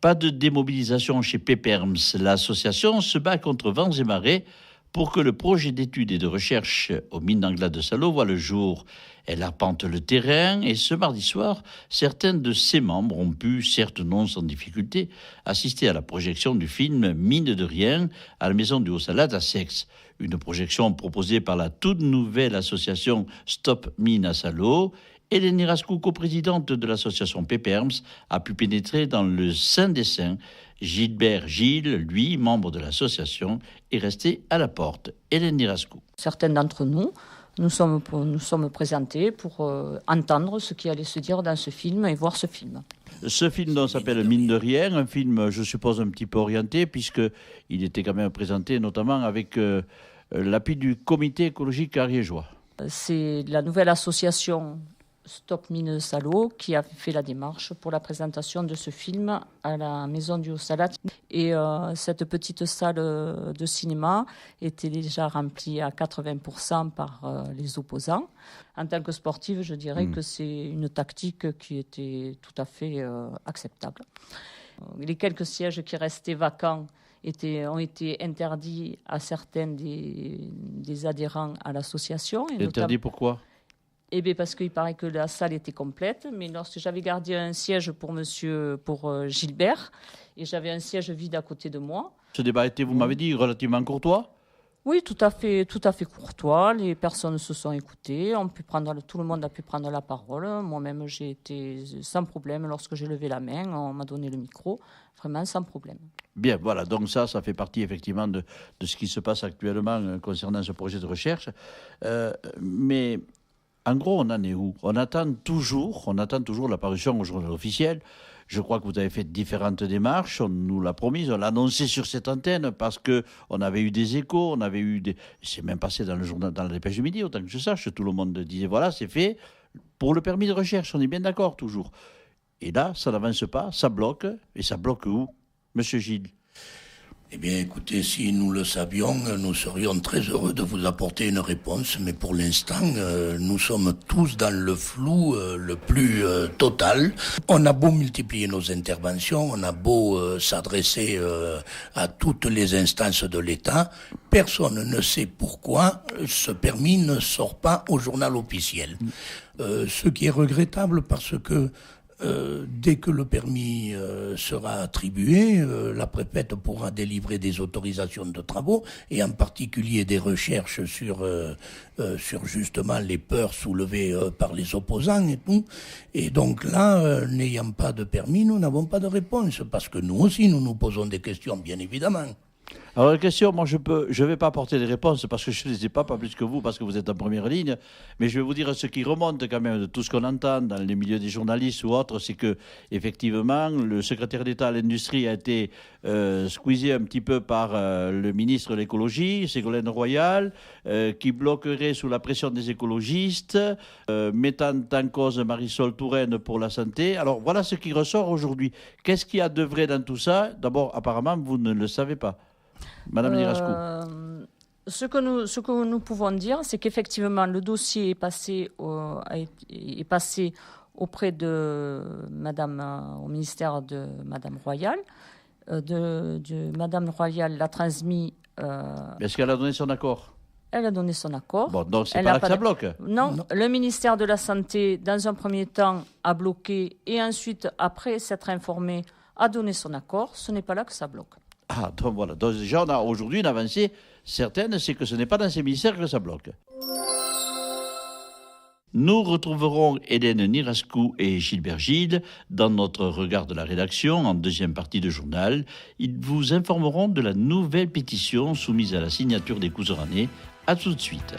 Pas de démobilisation chez Péperms. L'association se bat contre vents et marées pour que le projet d'études et de recherche aux mines d'Anglas de Salo voit le jour. Elle arpente le terrain et ce mardi soir, certains de ses membres ont pu, certes non sans difficulté, assister à la projection du film Mine de rien à la Maison du Haut-Salade à Seix. Une projection proposée par la toute nouvelle association Stop Mine à Salo. Hélène Nirascou, coprésidente de l'association Péperms, a pu pénétrer dans le sein des saints. Gilbert Gilles, lui, membre de l'association, est resté à la porte. Hélène Nirascou. Certains d'entre nous sommes présentés pour entendre ce qui allait se dire dans ce film et voir ce film. Ce film dont s'appelle Mine de rien, un film, je suppose, un petit peu orienté, puisqu'il était quand même présenté notamment avec l'appui du comité écologique ariégeois. C'est la nouvelle association Stop Mine Salo qui a fait la démarche pour la présentation de ce film à la Maison du Haut-Salade. Et cette petite salle de cinéma était déjà remplie à 80% par les opposants. En tant que sportive, je dirais que c'est une tactique qui était tout à fait acceptable. Les quelques sièges qui restaient vacants ont été interdits à certains des adhérents à l'association. Interdits pourquoi ? Eh bien, parce qu'il paraît que la salle était complète, mais lorsque j'avais gardé un siège pour Gilbert, et j'avais un siège vide à côté de moi. Ce débat était, vous m'avez dit, relativement courtois ? Oui, tout à fait courtois. Les personnes se sont écoutées, tout le monde a pu prendre la parole. Moi-même, j'ai été sans problème. Lorsque j'ai levé la main, on m'a donné le micro, vraiment sans problème. Bien, voilà, donc ça fait partie effectivement de ce qui se passe actuellement concernant ce projet de recherche. Mais... en gros, on en est où ? On attend toujours l'apparition au journal officiel. Je crois que vous avez fait différentes démarches. On nous l'a promis, on l'a annoncé sur cette antenne parce qu'on avait eu des échos, c'est même passé dans le journal, dans la Dépêche du Midi, autant que je sache. Tout le monde disait voilà, c'est fait pour le permis de recherche. On est bien d'accord toujours. Et là, ça n'avance pas, ça bloque. Et ça bloque où, Monsieur Gilles ? Eh bien, écoutez, si nous le savions, nous serions très heureux de vous apporter une réponse. Mais pour l'instant, nous sommes tous dans le flou le plus total. On a beau multiplier nos interventions, on a beau s'adresser à toutes les instances de l'État, personne ne sait pourquoi ce permis ne sort pas au journal officiel. Ce qui est regrettable parce que dès que le permis sera attribué, la préfète pourra délivrer des autorisations de travaux et en particulier des recherches sur justement les peurs soulevées par les opposants et tout. Et donc là, n'ayant pas de permis, nous n'avons pas de réponse parce que nous aussi, nous nous posons des questions, bien évidemment. Alors la question, moi je vais pas apporter des réponses parce que je ne les ai pas plus que vous, parce que vous êtes en première ligne, mais je vais vous dire ce qui remonte quand même de tout ce qu'on entend dans les milieux des journalistes ou autres, c'est que effectivement le secrétaire d'État à l'industrie a été squeezé un petit peu par le ministre de l'écologie, Ségolène Royal, qui bloquerait sous la pression des écologistes, mettant en cause Marisol Touraine pour la santé. Alors voilà ce qui ressort aujourd'hui. Qu'est-ce qu'il y a de vrai dans tout ça ? D'abord, apparemment, vous ne le savez pas. Madame Nirascou. Ce que nous pouvons dire, c'est qu'effectivement, le dossier est passé auprès de Madame, au ministère de Madame Royal. Madame Royal l'a transmis. Est-ce qu'elle a donné son accord ? Elle a donné son accord. Bon, donc c'est pas là que ça bloque. Non, le ministère de la Santé, dans un premier temps, a bloqué et ensuite, après s'être informé, a donné son accord. Ce n'est pas là que ça bloque. Ah, donc voilà. Donc déjà, on a aujourd'hui une avancée certaine, c'est que ce n'est pas dans ces ministères que ça bloque. Nous retrouverons Hélène Nirascou et Gilbert Gilles dans notre regard de la rédaction en deuxième partie de journal. Ils vous informeront de la nouvelle pétition soumise à la signature des Couserannais. À tout de suite.